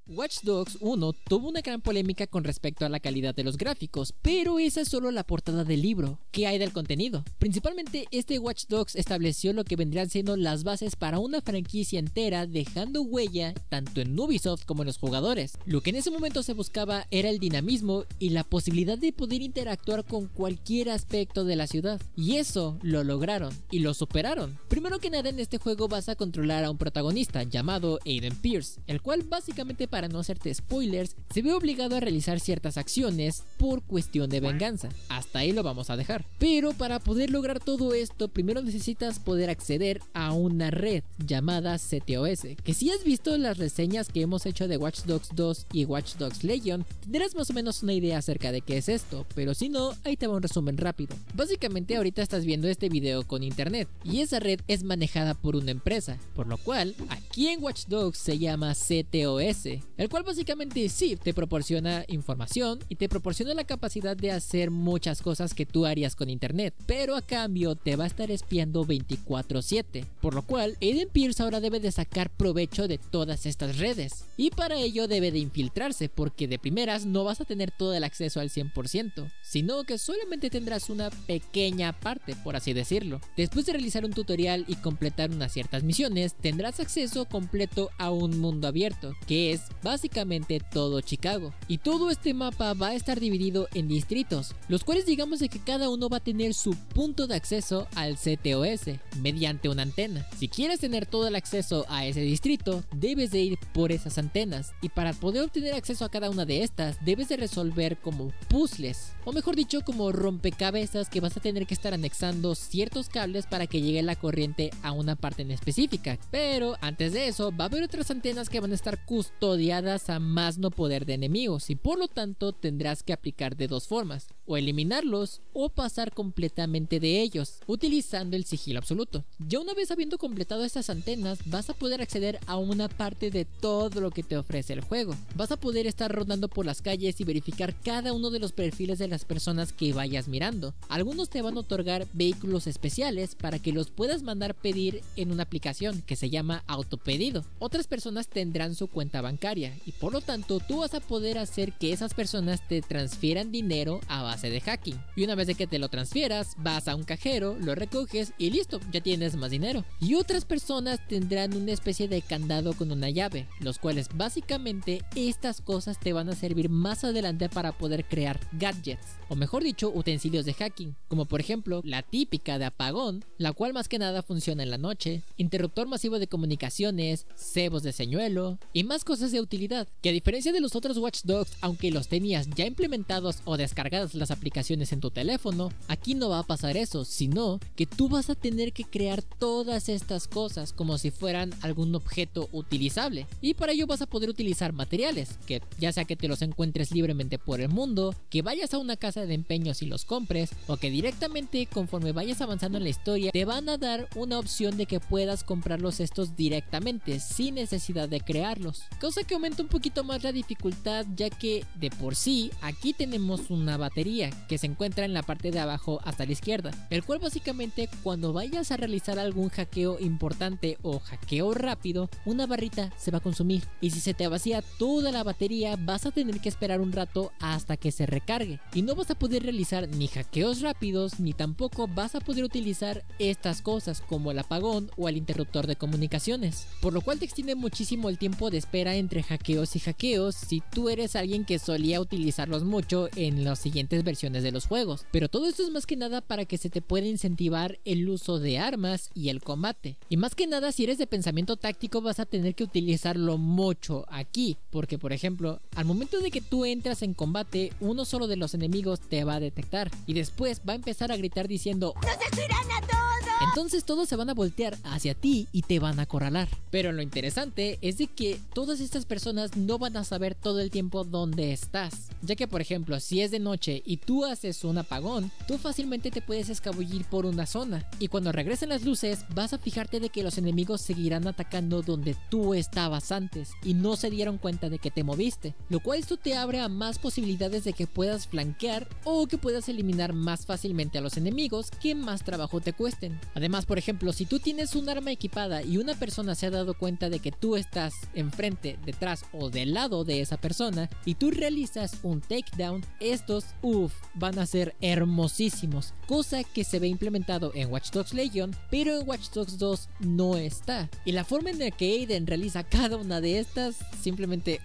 Watch Dogs 1 tuvo una gran polémica con respecto a la calidad de los gráficos, pero esa es solo la portada del libro. ¿Qué hay del contenido? Principalmente este Watch Dogs estableció lo que vendrían siendo las bases para una franquicia entera, dejando huella tanto en Ubisoft como en los jugadores. Lo que en ese momento se buscaba era el dinamismo y la posibilidad de poder interactuar con cualquier aspecto de la ciudad, y eso lo lograron y lo superaron. Primero que nada, en este juego vas a controlar a un protagonista llamado Aiden Pearce, el cual básicamente, para no hacerte spoilers, se ve obligado a realizar ciertas acciones por cuestión de venganza. Hasta ahí lo vamos a dejar. Pero para poder lograr todo esto, primero necesitas poder acceder a una red llamada CTOS, que si has visto las reseñas que hemos hecho de Watch Dogs 2 y Watch Dogs Legion, tendrás más o menos una idea acerca de qué es esto, pero si no, ahí te va un resumen rápido. Básicamente ahorita estás viendo este video con internet, y esa red es manejada por una empresa, por lo cual aquí en Watch Dogs se llama CTOS, el cual básicamente sí te proporciona información y te proporciona la capacidad de hacer muchas cosas que tú harías con internet, pero a cambio te va a estar espiando 24/7, por lo cual Aiden Pearce ahora debe de sacar provecho de todas estas redes, y para ello debe de infiltrarse, porque de primeras no vas a tener todo el acceso al 100%, sino que solamente tendrás una pequeña parte, por así decirlo. Después de realizar un tutorial y completar unas ciertas misiones, tendrás acceso completo a un mundo abierto, que es básicamente todo Chicago, y todo este mapa va a estar dividido en distritos, los cuales digamos de que cada uno va a tener su punto de acceso al CTOS mediante una antena. Si quieres tener todo el acceso a ese distrito, debes de ir por esas antenas, y para poder obtener acceso a cada una de estas, debes de resolver como puzzles, o mejor dicho como rompecabezas, que vas a tener que estar anexando ciertos cables para que llegue la corriente a una parte en específica. Pero antes de eso va a haber otras antenas que van a estar custodiadas a más no poder de enemigos, y por lo tanto tendrás que aplicar de dos formas: o eliminarlos o pasar completamente de ellos utilizando el sigilo absoluto. Ya una vez habiendo completado estas antenas, vas a poder acceder a una parte de todo lo que te ofrece el juego. Vas a poder estar rondando por las calles y verificar cada uno de los perfiles de las personas que vayas mirando. Algunos te van a otorgar vehículos especiales para que los puedas mandar pedir en una aplicación que se llama autopedido. Otras personas tendrán su cuenta bancaria, y por lo tanto tú vas a poder hacer que esas personas te transfieran dinero a base de hacking, y una vez de que te lo transfieras, vas a un cajero, lo recoges y listo, ya tienes más dinero. Y otras personas tendrán una especie de candado con una llave, los cuales básicamente estas cosas te van a servir más adelante para poder crear gadgets, o mejor dicho, utensilios de hacking, como por ejemplo la típica de apagón, la cual más que nada funciona en la noche, interruptor masivo de comunicaciones, cebos de señuelo y más cosas de utilidad, que a diferencia de los otros Watch Dogs, aunque los tenías ya implementados o descargadas las aplicaciones en tu teléfono, aquí no va a pasar eso, sino que tú vas a tener que crear todas estas cosas como si fueran algún objeto utilizable, y para ello vas a poder utilizar materiales, que ya sea que te los encuentres libremente por el mundo, que vayas a una casa de empeños y los compres, o que directamente conforme vayas avanzando en la historia te van a dar una opción de que puedas comprarlos estos directamente sin necesidad de crearlos, cosa que aumenta un poquito más la dificultad, ya que de por sí aquí tenemos una batería que se encuentra en la parte de abajo hasta la izquierda, el cual básicamente cuando vayas a realizar algún hackeo importante o hackeo rápido, una barrita se va a consumir, y si se te vacía toda la batería vas a tener que esperar un rato hasta que se recargue, y no vas a poder realizar ni hackeos rápidos, ni tampoco vas a poder utilizar estas cosas como el apagón o el interruptor de comunicaciones, por lo cual te extiende muchísimo el tiempo de espera entre hackeos y hackeos si tú eres alguien que solía utilizarlos mucho en las siguientes versiones de los juegos. Pero todo esto es más que nada para que se te pueda incentivar el uso de armas y el combate, y más que nada si eres de pensamiento táctico vas a tener que utilizarlo mucho aquí, porque por ejemplo al momento de que tú entras en combate, uno solo de los enemigos te va a detectar y después va a empezar a gritar diciendo ¡Nos destruirán a todos! Entonces todos se van a voltear hacia ti y te van a acorralar. Pero lo interesante es de que todas estas personas no van a saber todo el tiempo dónde estás, ya que por ejemplo si es de noche y tú haces un apagón, tú fácilmente te puedes escabullir por una zona, y cuando regresen las luces vas a fijarte de que los enemigos seguirán atacando donde tú estabas antes y no se dieron cuenta de que te moviste, lo cual esto te abre a más posibilidades de que puedas flanquear o que puedas eliminar más fácilmente a los enemigos que más trabajo te cuesten. Además, por ejemplo, si tú tienes un arma equipada y una persona se ha dado cuenta de que tú estás enfrente, detrás o del lado de esa persona y tú realizas un takedown, estos van a ser hermosísimos, cosa que se ve implementado en Watch Dogs Legion, pero en Watch Dogs 2 no está. Y la forma en la que Aiden realiza cada una de estas, simplemente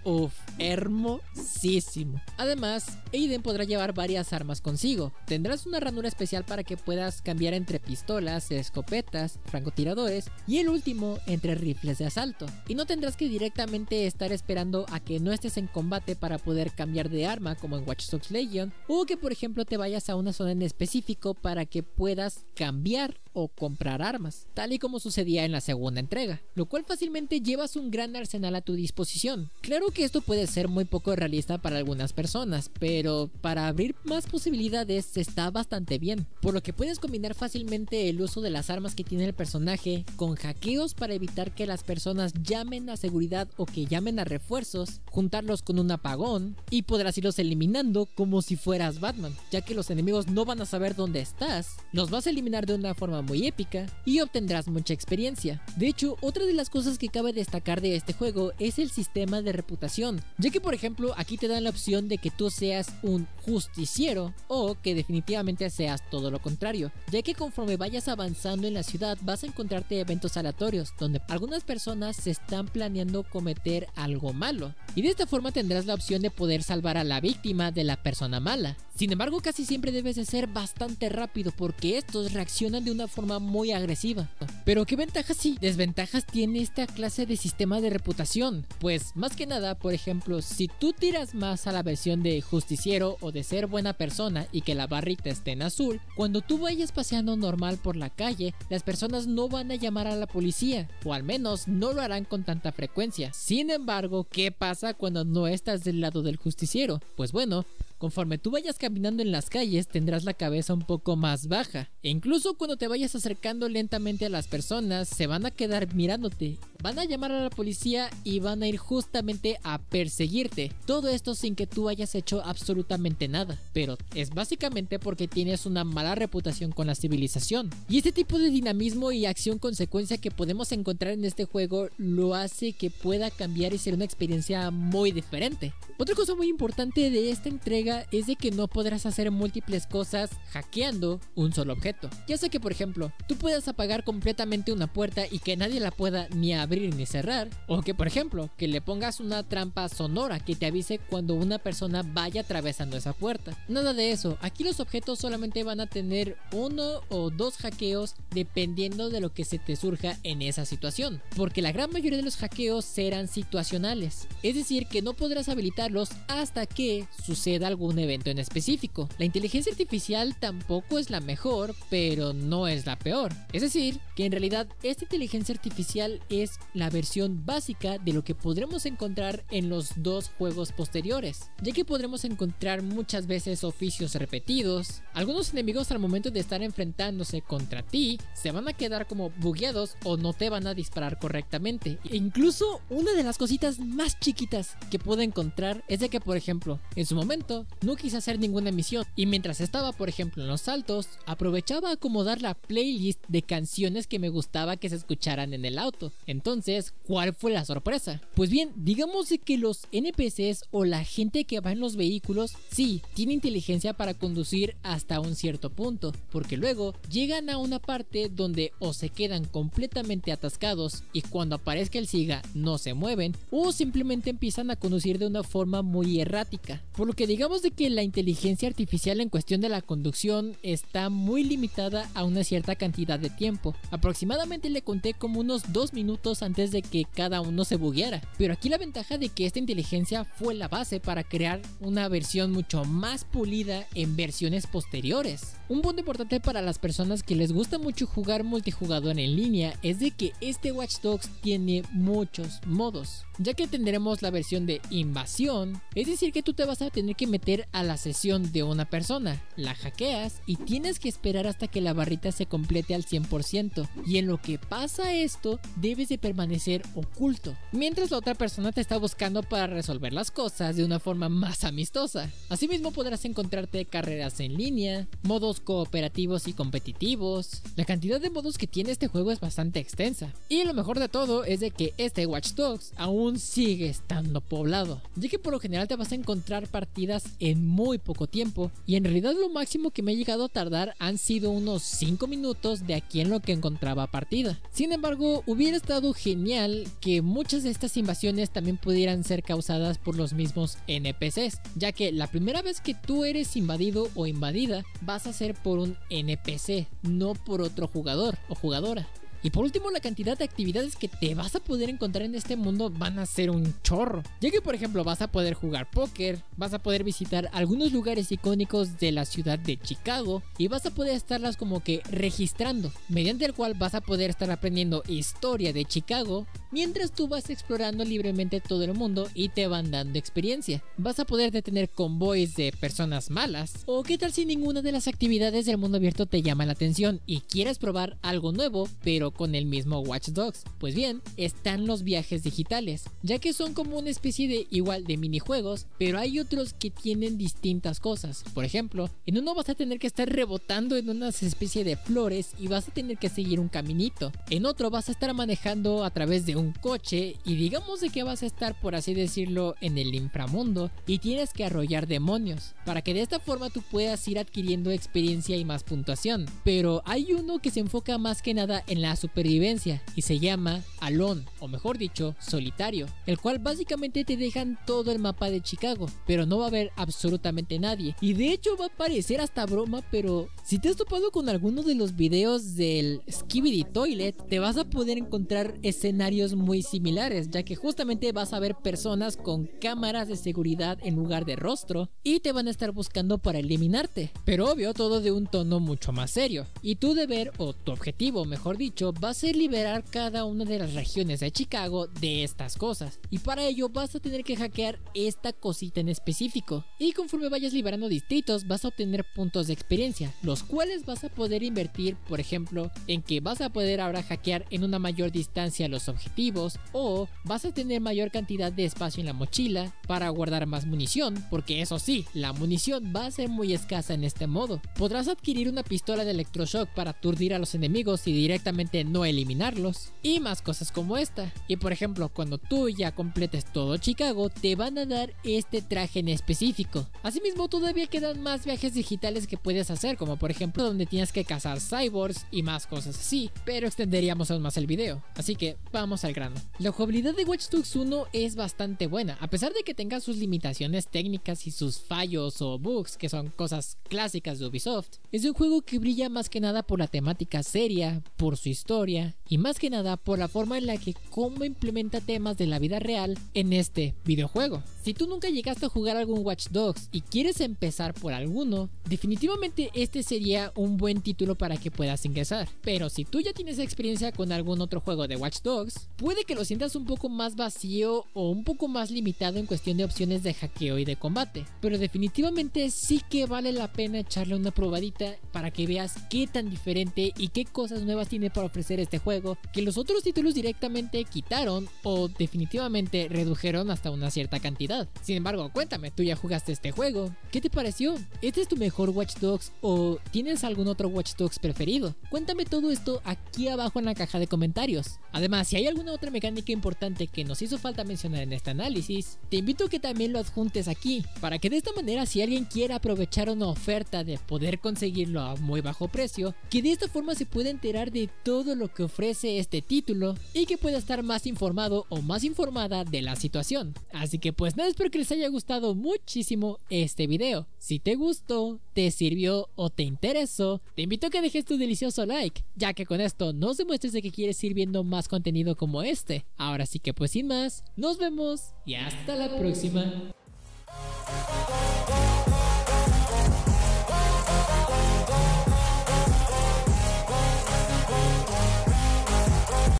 hermosísimo. Además, Aiden podrá llevar varias armas consigo. Tendrás una ranura especial para que puedas cambiar entre pistolas, escopetas, francotiradores y el último entre rifles de asalto. Y no tendrás que directamente estar esperando a que no estés en combate para poder cambiar de arma como en Watch Dogs Legion, o que por ejemplo te vayas a una zona en específico para que puedas cambiar o comprar armas, tal y como sucedía en la segunda entrega, lo cual fácilmente llevas un gran arsenal a tu disposición. Claro que esto puede ser muy poco realista para algunas personas, pero para abrir más posibilidades está bastante bien, por lo que puedes combinar fácilmente el uso de las armas que tiene el personaje con hackeos para evitar que las personas llamen a seguridad o que llamen a refuerzos, juntarlos con un apagón y podrás irlos eliminando como si fueras Batman, ya que los enemigos no van a saber dónde estás, los vas a eliminar de una forma muy épica y obtendrás mucha experiencia. De hecho, otra de las cosas que cabe destacar de este juego es el sistema de reputación, ya que por ejemplo aquí te dan la opción de que tú seas un justiciero o que definitivamente seas todo lo contrario, ya que conforme vayas avanzando en la ciudad vas a encontrarte eventos aleatorios donde algunas personas se están planeando cometer algo malo y de esta forma tendrás la opción de poder salvar a la víctima de la persona mala. Sin embargo, casi siempre debes de ser bastante rápido porque estos reaccionan de una forma muy agresiva. Pero ¿qué ventajas y desventajas tiene esta clase de sistema de reputación? Pues más que nada, por ejemplo, si tú tiras más a la versión de justiciero o de ser buena persona y que la barrita esté en azul, cuando tú vayas paseando normal por la calle, las personas no van a llamar a la policía, o al menos no lo harán con tanta frecuencia. Sin embargo, ¿qué pasa cuando no estás del lado del justiciero? Pues bueno, conforme tú vayas caminando en las calles tendrás la cabeza un poco más baja e incluso cuando te vayas acercando lentamente a las personas se van a quedar mirándote, van a llamar a la policía y van a ir justamente a perseguirte. Todo esto sin que tú hayas hecho absolutamente nada, pero es básicamente porque tienes una mala reputación con la civilización. Y este tipo de dinamismo y acción consecuencia que podemos encontrar en este juego lo hace que pueda cambiar y ser una experiencia muy diferente. Otra cosa muy importante de esta entrega es de que no podrás hacer múltiples cosas hackeando un solo objeto. Ya sea que por ejemplo tú puedas apagar completamente una puerta y que nadie la pueda ni abrir ni cerrar, o que por ejemplo que le pongas una trampa sonora que te avise cuando una persona vaya atravesando esa puerta. Nada de eso, aquí los objetos solamente van a tener uno o dos hackeos dependiendo de lo que se te surja en esa situación, porque la gran mayoría de los hackeos serán situacionales, es decir que no podrás habilitarlos hasta que suceda algún evento en específico. La inteligencia artificial tampoco es la mejor, pero no es la peor. Es decir, que en realidad esta inteligencia artificial es la versión básica de lo que podremos encontrar en los dos juegos posteriores, ya que podremos encontrar muchas veces oficios repetidos. Algunos enemigos al momento de estar enfrentándose contra ti se van a quedar como bugueados o no te van a disparar correctamente. E incluso una de las cositas más chiquitas que puedo encontrar es de que por ejemplo en su momento no quise hacer ninguna misión y mientras estaba por ejemplo en los saltos aprovechaba a acomodar la playlist de canciones que me gustaba que se escucharan en el auto. Entonces, ¿cuál fue la sorpresa? Pues bien, digamos de que los NPCs o la gente que va en los vehículos sí tiene inteligencia para conducir hasta un cierto punto, porque luego llegan a una parte donde o se quedan completamente atascados y cuando aparezca el SIGA no se mueven, o simplemente empiezan a conducir de una forma muy errática, por lo que digamos de que la inteligencia artificial en cuestión de la conducción está muy limitada a una cierta cantidad de tiempo. Aproximadamente le conté como unos 2 minutos antes de que cada uno se bugueara, pero aquí la ventaja de que esta inteligencia fue la base para crear una versión mucho más pulida en versiones posteriores. Un punto importante para las personas que les gusta mucho jugar multijugador en línea es de que este Watch Dogs tiene muchos modos, ya que tendremos la versión de invasión, es decir que tú te vas a tener que meter a la sesión de una persona, la hackeas y tienes que esperar hasta que la barrita se complete al 100%, y en lo que pasa esto debes de permanecer oculto, mientras la otra persona te está buscando para resolver las cosas de una forma más amistosa. Asimismo podrás encontrarte carreras en línea, modos cooperativos y competitivos. La cantidad de modos que tiene este juego es bastante extensa, y lo mejor de todo es de que este Watch Dogs aún sigue estando poblado, ya que por lo general te vas a encontrar partidas en muy poco tiempo, y en realidad lo máximo que me he llegado a tardar han sido unos 5 minutos de aquí en lo que encontraba partida. Sin embargo, hubiera estado genial que muchas de estas invasiones también pudieran ser causadas por los mismos NPCs, ya que la primera vez que tú eres invadido o invadida vas a ser por un NPC, no por otro jugador o jugadora. Y por último, la cantidad de actividades que te vas a poder encontrar en este mundo van a ser un chorro, ya que por ejemplo vas a poder jugar póker, vas a poder visitar algunos lugares icónicos de la ciudad de Chicago y vas a poder estarlas como que registrando, mediante el cual vas a poder estar aprendiendo historia de Chicago mientras tú vas explorando libremente todo el mundo y te van dando experiencia. Vas a poder detener convoys de personas malas, o qué tal si ninguna de las actividades del mundo abierto te llama la atención y quieres probar algo nuevo pero con el mismo Watch Dogs. Pues bien, están los viajes digitales, ya que son como una especie de igual de minijuegos, pero hay otros que tienen distintas cosas. Por ejemplo, en uno vas a tener que estar rebotando en una especie de flores y vas a tener que seguir un caminito. En otro vas a estar manejando a través de un coche y digamos de que vas a estar, por así decirlo, en el inframundo y tienes que arrollar demonios, para que de esta forma tú puedas ir adquiriendo experiencia y más puntuación. Pero hay uno que se enfoca más que nada en la supervivencia y se llama Alone, o mejor dicho, Solitario, el cual básicamente te dejan todo el mapa de Chicago, pero no va a haber absolutamente nadie, y de hecho va a parecer hasta broma, pero si te has topado con alguno de los videos del Skibidi Toilet, te vas a poder encontrar escenarios muy similares, ya que justamente vas a ver personas con cámaras de seguridad en lugar de rostro y te van a estar buscando para eliminarte, pero obvio todo de un tono mucho más serio, y tu deber o tu objetivo, mejor dicho, va a ser liberar cada una de las regiones de Chicago de estas cosas, y para ello vas a tener que hackear esta cosita en específico, y conforme vayas liberando distritos vas a obtener puntos de experiencia, los cuales vas a poder invertir, por ejemplo, en que vas a poder ahora hackear en una mayor distancia los objetivos, o vas a tener mayor cantidad de espacio en la mochila para guardar más munición, porque eso sí, la munición va a ser muy escasa en este modo. Podrás adquirir una pistola de electroshock para aturdir a los enemigos y directamente no eliminarlos, y más cosas como esta. Y por ejemplo, cuando tú ya completes todo Chicago, te van a dar este traje en específico. Asimismo, todavía quedan más viajes digitales que puedes hacer, como por ejemplo donde tienes que cazar cyborgs y más cosas así, pero extenderíamos aún más el video, así que vamos al grano. La jugabilidad de Watch Dogs 1 es bastante buena, a pesar de que tenga sus limitaciones técnicas y sus fallos o bugs, que son cosas clásicas de Ubisoft. Es un juego que brilla más que nada por la temática seria, por su historia y más que nada por la forma en la que cómo implementa temas de la vida real en este videojuego. Si tú nunca llegaste a jugar algún Watch Dogs y quieres empezar por alguno, definitivamente este sería un buen título para que puedas ingresar. Pero si tú ya tienes experiencia con algún otro juego de Watch Dogs, puede que lo sientas un poco más vacío o un poco más limitado en cuestión de opciones de hackeo y de combate. Pero definitivamente sí que vale la pena echarle una probadita para que veas qué tan diferente y qué cosas nuevas tiene para ofrecer este juego que los otros títulos directamente quitaron o definitivamente redujeron hasta una cierta cantidad. Sin embargo, cuéntame, ¿tú ya jugaste este juego? ¿Qué te pareció? ¿Este es tu mejor Watch Dogs o tienes algún otro Watch Dogs preferido? Cuéntame todo esto aquí abajo en la caja de comentarios. Además, si hay alguna otra mecánica importante que nos hizo falta mencionar en este análisis, te invito a que también lo adjuntes aquí, para que de esta manera si alguien quiere aprovechar una oferta de poder conseguirlo a muy bajo precio, que de esta forma se pueda enterar de todo lo que ofrece este título y que pueda estar más informado o más informada de la situación. Así que pues nada, espero que les haya gustado muchísimo este video. Si te gustó, te sirvió o te interesó, te invito a que dejes tu delicioso like, ya que con esto nos demuestres de que quieres ir viendo más contenido como este. Ahora sí que pues sin más, nos vemos y hasta la próxima.